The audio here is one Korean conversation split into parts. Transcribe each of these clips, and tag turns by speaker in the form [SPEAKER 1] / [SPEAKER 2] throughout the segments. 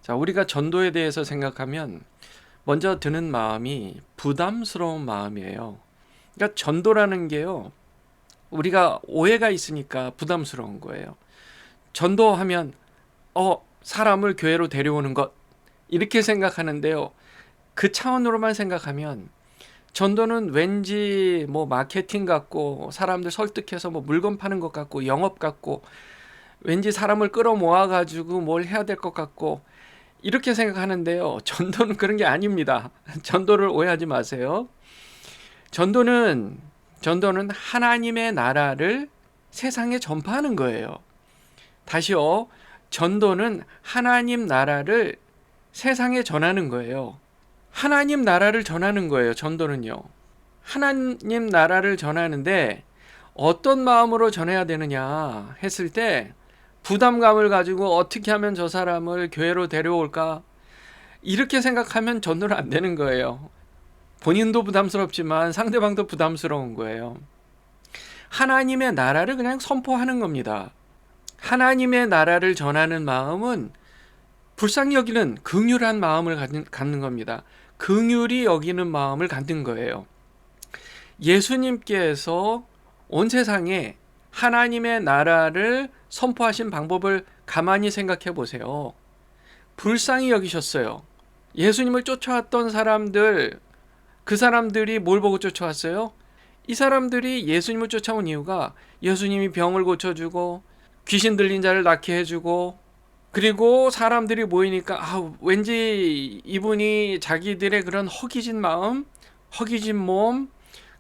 [SPEAKER 1] 자, 우리가 전도에 대해서 생각하면 먼저 드는 마음이 부담스러운 마음이에요. 그러니까 전도라는 게요, 우리가 오해가 있으니까 부담스러운 거예요. 전도하면 사람을 교회로 데려오는 것, 이렇게 생각하는데요. 그 차원으로만 생각하면 전도는 왠지 뭐 마케팅 같고 사람들 설득해서 뭐 물건 파는 것 같고 영업 같고 왠지 사람을 끌어모아 가지고 뭘 해야 될 것 같고 이렇게 생각하는데요. 전도는 그런 게 아닙니다. 전도를 오해하지 마세요. 전도는 전도는 하나님의 나라를 세상에 전파하는 거예요. 다시요. 전도는 하나님 나라를 세상에 전하는 거예요. 하나님 나라를 전하는 거예요. 전도는요. 하나님 나라를 전하는데 어떤 마음으로 전해야 되느냐 했을 때 부담감을 가지고 어떻게 하면 저 사람을 교회로 데려올까? 이렇게 생각하면 전도는 안 되는 거예요. 본인도 부담스럽지만 상대방도 부담스러운 거예요. 하나님의 나라를 그냥 선포하는 겁니다. 하나님의 나라를 전하는 마음은 불쌍히 여기는 긍휼한 마음을 갖는 겁니다. 긍휼히 여기는 마음을 갖는 거예요. 예수님께서 온 세상에 하나님의 나라를 선포하신 방법을 가만히 생각해 보세요. 불쌍히 여기셨어요. 예수님을 쫓아왔던 사람들, 그 사람들이 뭘 보고 쫓아왔어요? 이 사람들이 예수님을 쫓아온 이유가 예수님이 병을 고쳐주고 귀신 들린 자를 낫게 해주고 그리고 사람들이 모이니까 왠지 이분이 자기들의 그런 허기진 마음, 허기진 몸,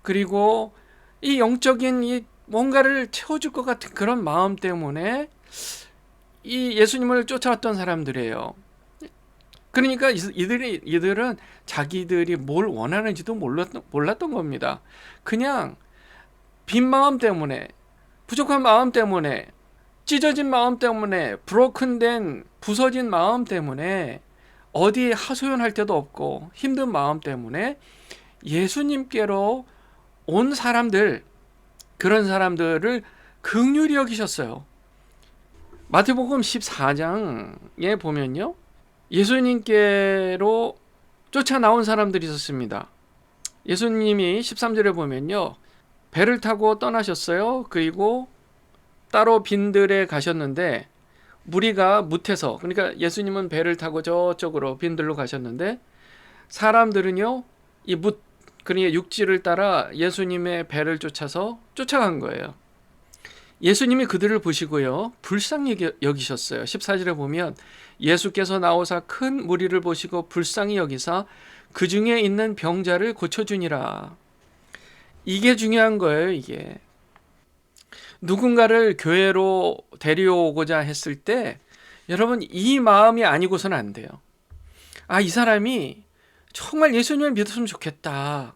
[SPEAKER 1] 그리고 이 영적인 이 뭔가를 채워줄 것 같은 그런 마음 때문에 이 예수님을 쫓아왔던 사람들이에요. 그러니까 이들은 자기들이 뭘 원하는지도 몰랐던 겁니다. 그냥 빈 마음 때문에, 부족한 마음 때문에, 찢어진 마음 때문에, 브로큰된 부서진 마음 때문에, 어디에 하소연할 데도 없고 힘든 마음 때문에 예수님께로 온 사람들, 그런 사람들을 긍휼히 여기셨어요. 마태복음 14장에 보면요, 예수님께로 쫓아 나온 사람들이 있었습니다. 예수님이 13절에 보면요, 배를 타고 떠나셨어요. 그리고 따로 빈들에 가셨는데 무리가 뭇해서, 그러니까 예수님은 배를 타고 저쪽으로 빈들로 가셨는데 사람들은요, 이 뭇, 그러니까 육지를 따라 예수님의 배를 쫓아서 쫓아간 거예요. 예수님이 그들을 보시고요, 불쌍히 여기셨어요. 14절에 보면 예수께서 나오사 큰 무리를 보시고 불쌍히 여기사 그 중에 있는 병자를 고쳐주니라. 이게 중요한 거예요. 이게 누군가를 교회로 데려오고자 했을 때 여러분, 이 마음이 아니고서는 안 돼요. 이 사람이 정말 예수님을 믿었으면 좋겠다,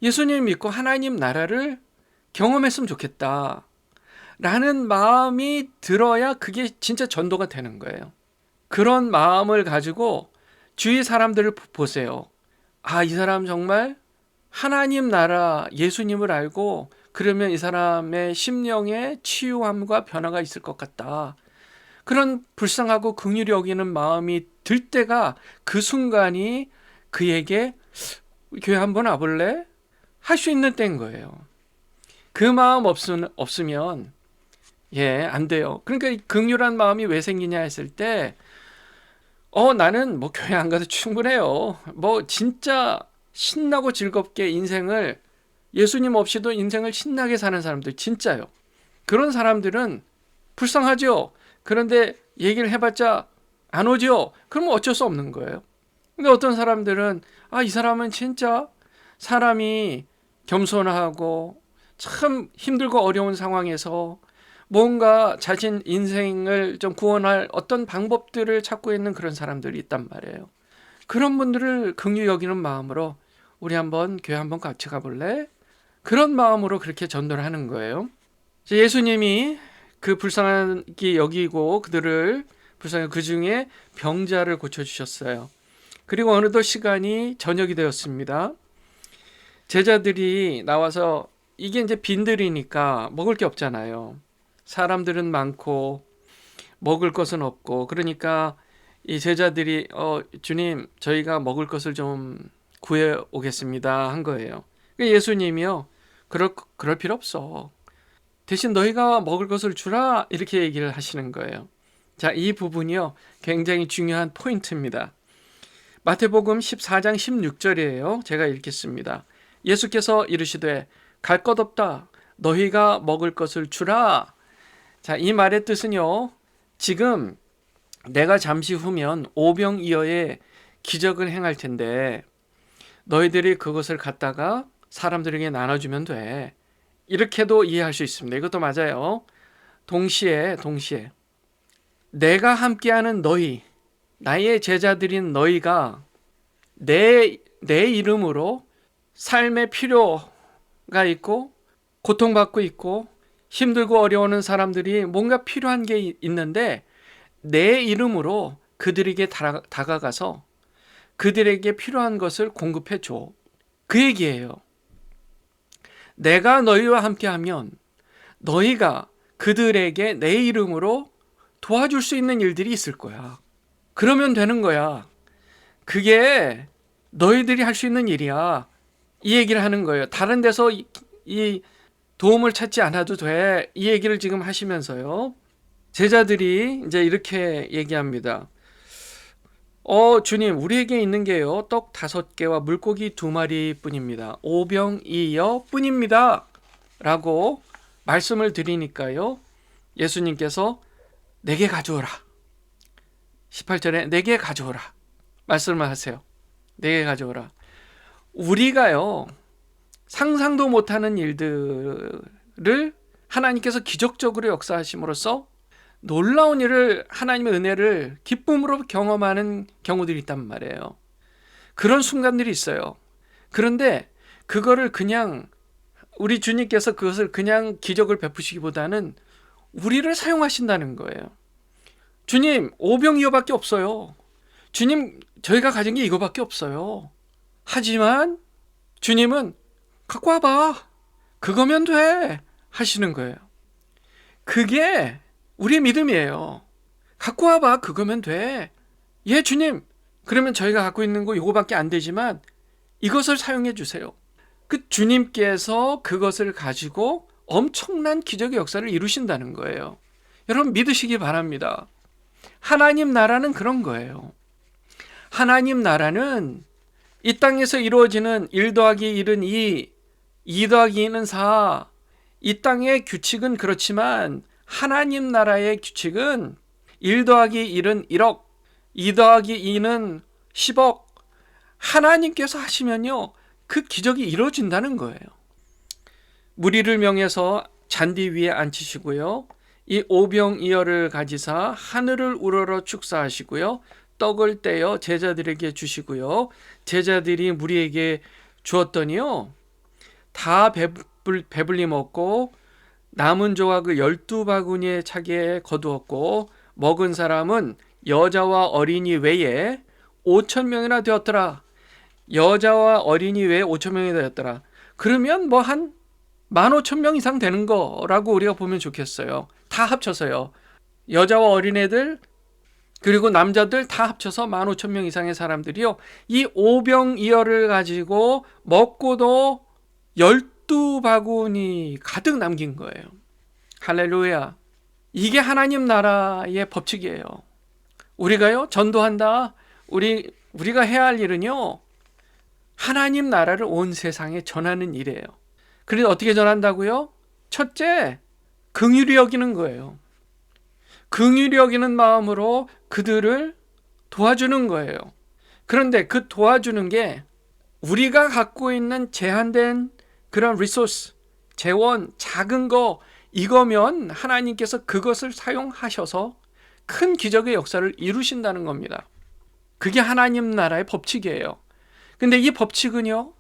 [SPEAKER 1] 예수님을 믿고 하나님 나라를 경험했으면 좋겠다 라는 마음이 들어야 그게 진짜 전도가 되는 거예요. 그런 마음을 가지고 주위 사람들을 보세요. 이 사람 정말 하나님 나라 예수님을 알고 그러면 이 사람의 심령에 치유함과 변화가 있을 것 같다. 그런 불쌍하고 긍휼히 여기는 마음이 들 때가 그 순간이 그에게 교회 한번 와볼래? 할 수 있는 때인 거예요. 그 마음 없으면 안 돼요. 그러니까 이 긍휼한 마음이 왜 생기냐 했을 때 나는 뭐 교회 안 가도 충분해요. 뭐 진짜 신나고 즐겁게 인생을, 예수님 없이도 인생을 신나게 사는 사람들 진짜요. 그런 사람들은 불쌍하죠. 그런데 얘기를 해봤자 안 오죠. 그러면 어쩔 수 없는 거예요. 근데 어떤 사람들은 이 사람은 진짜 사람이 겸손하고 참 힘들고 어려운 상황에서 뭔가 자신 인생을 좀 구원할 어떤 방법들을 찾고 있는 그런 사람들이 있단 말이에요. 그런 분들을 긍휼히 여기는 마음으로 우리 한번 교회 한번 같이 가볼래? 그런 마음으로 그렇게 전도를 하는 거예요. 예수님이 그 불쌍하게 여기고 그들을 불쌍히 그 중에 병자를 고쳐주셨어요. 그리고 어느덧 시간이 저녁이 되었습니다. 제자들이 나와서, 이게 이제 빈들이니까 먹을 게 없잖아요. 사람들은 많고 먹을 것은 없고, 그러니까 이 제자들이 주님 저희가 먹을 것을 좀 구해 오겠습니다 한 거예요. 예수님이요, 그럴 필요 없어. 대신 너희가 먹을 것을 주라 이렇게 얘기를 하시는 거예요. 자, 이 부분이요 굉장히 중요한 포인트입니다. 마태복음 14장 16절이에요. 제가 읽겠습니다. 예수께서 이르시되 갈 것 없다. 너희가 먹을 것을 주라. 자, 이 말의 뜻은요, 지금 내가 잠시 후면 오병이어의 기적을 행할 텐데 너희들이 그것을 갖다가 사람들에게 나눠주면 돼. 이렇게도 이해할 수 있습니다. 이것도 맞아요. 동시에 내가 함께하는 너희, 나의 제자들인 너희가 내 이름으로 삶의 필요가 있고 고통받고 있고 힘들고 어려워하는 사람들이 뭔가 필요한 게 있는데 내 이름으로 그들에게 다가가서 그들에게 필요한 것을 공급해 줘. 그 얘기예요. 내가 너희와 함께하면 너희가 그들에게 내 이름으로 도와줄 수 있는 일들이 있을 거야. 그러면 되는 거야. 그게 너희들이 할 수 있는 일이야. 이 얘기를 하는 거예요. 다른 데서 이 도움을 찾지 않아도 돼. 이 얘기를 지금 하시면서요. 제자들이 이제 이렇게 얘기합니다. 주님, 우리에게 있는 게요, 떡 5개와 물고기 2마리 뿐입니다. 오병이어 뿐입니다. 라고 말씀을 드리니까요, 예수님께서 내게 가져오라. 18절에 내게 가져오라. 말씀을 하세요. 내게 가져오라. 우리가요, 상상도 못하는 일들을 하나님께서 기적적으로 역사하심으로써 놀라운 일을, 하나님의 은혜를 기쁨으로 경험하는 경우들이 있단 말이에요. 그런 순간들이 있어요. 그런데 그거를 그냥 우리 주님께서 그것을 그냥 기적을 베푸시기보다는 우리를 사용하신다는 거예요. 주님, 오병이어밖에 없어요. 주님, 저희가 가진 게 이거밖에 없어요. 하지만 주님은 갖고 와봐. 그거면 돼. 하시는 거예요. 그게 우리의 믿음이에요. 갖고 와봐. 그거면 돼. 예, 주님. 그러면 저희가 갖고 있는 거 이거밖에 안 되지만 이것을 사용해 주세요. 그 주님께서 그것을 가지고 엄청난 기적의 역사를 이루신다는 거예요. 여러분 믿으시기 바랍니다. 하나님 나라는 그런 거예요. 하나님 나라는 이 땅에서 이루어지는 1 더하기 1은 2 더하기 2는 4, 이 땅의 규칙은 그렇지만 하나님 나라의 규칙은 1 더하기 1은 1억, 2 더하기 2는 10억. 하나님께서 하시면요, 그 기적이 이루어진다는 거예요. 무리를 명해서 잔디 위에 앉히시고요, 이 오병이어를 가지사 하늘을 우러러 축사하시고요, 떡을 떼어 제자들에게 주시고요, 제자들이 무리에게 주었더니요, 다 배불리 먹고 남은 조각을 12바구니에 차게 거두었고 먹은 사람은 여자와 어린이 외에 5,000명이나 되었더라. 여자와 어린이 외에 5,000명이 되었더라. 그러면 뭐 한 15,000명 이상 되는 거라고 우리가 보면 좋겠어요. 다 합쳐서요. 여자와 어린애들 그리고 남자들 다 합쳐서 15,000명 이상의 사람들이요, 이 오병이어를 가지고 먹고도 12바구니 가득 남긴 거예요. 할렐루야. 이게 하나님 나라의 법칙이에요. 우리가요, 전도한다. 우리가 해야 할 일은요, 하나님 나라를 온 세상에 전하는 일이에요. 그래서 어떻게 전한다고요? 첫째, 긍휼히 여기는 거예요. 긍휼히 여기는 마음으로 그들을 도와주는 거예요. 그런데 그 도와주는 게 우리가 갖고 있는 제한된 그런 리소스, 재원, 작은 거, 이거면 하나님께서 그것을 사용하셔서 큰 기적의 역사를 이루신다는 겁니다. 그게 하나님 나라의 법칙이에요. 근데 이 법칙은요,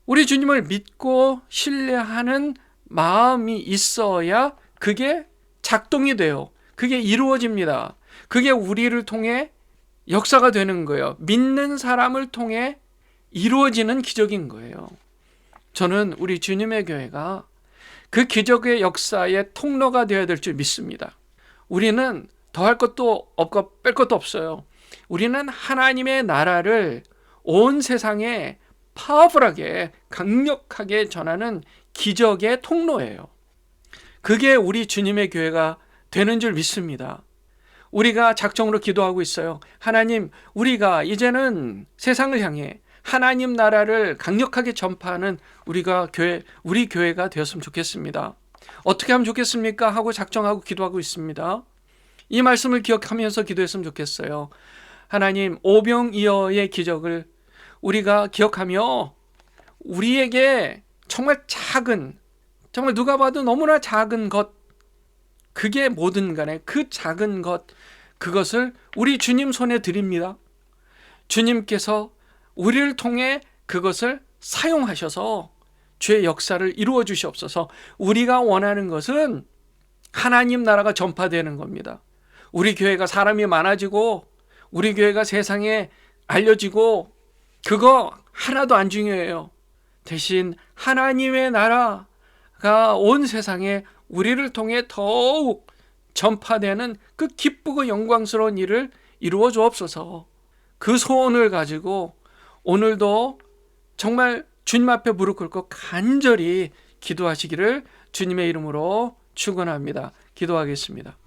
[SPEAKER 1] 우리 주님을 믿고 신뢰하는 마음이 있어야 그게 작동이 돼요. 그게 이루어집니다. 그게 우리를 통해 역사가 되는 거예요. 믿는 사람을 통해 이루어지는 기적인 거예요. 저는 우리 주님의 교회가 그 기적의 역사의 통로가 되어야 될 줄 믿습니다. 우리는 더할 것도 없고 뺄 것도 없어요. 우리는 하나님의 나라를 온 세상에 파워풀하게 강력하게 전하는 기적의 통로예요. 그게 우리 주님의 교회가 되는 줄 믿습니다. 우리가 작정으로 기도하고 있어요. 하나님, 우리가 이제는 세상을 향해 하나님 나라를 강력하게 전파하는 우리 교회가 되었으면 좋겠습니다. 어떻게 하면 좋겠습니까? 하고 작정하고 기도하고 있습니다. 이 말씀을 기억하면서 기도했으면 좋겠어요. 하나님, 오병이어의 기적을 우리가 기억하며 우리에게 정말 작은, 정말 누가 봐도 너무나 작은 것, 그게 뭐든 간에 그 작은 것, 그것을 우리 주님 손에 드립니다. 주님께서 우리를 통해 그것을 사용하셔서 주의 역사를 이루어 주시옵소서. 우리가 원하는 것은 하나님 나라가 전파되는 겁니다. 우리 교회가 사람이 많아지고 우리 교회가 세상에 알려지고 그거 하나도 안 중요해요. 대신 하나님의 나라가 온 세상에 우리를 통해 더욱 전파되는 그 기쁘고 영광스러운 일을 이루어 주옵소서. 그 소원을 가지고 오늘도 정말 주님 앞에 무릎 꿇고 간절히 기도하시기를 주님의 이름으로 축원합니다. 기도하겠습니다.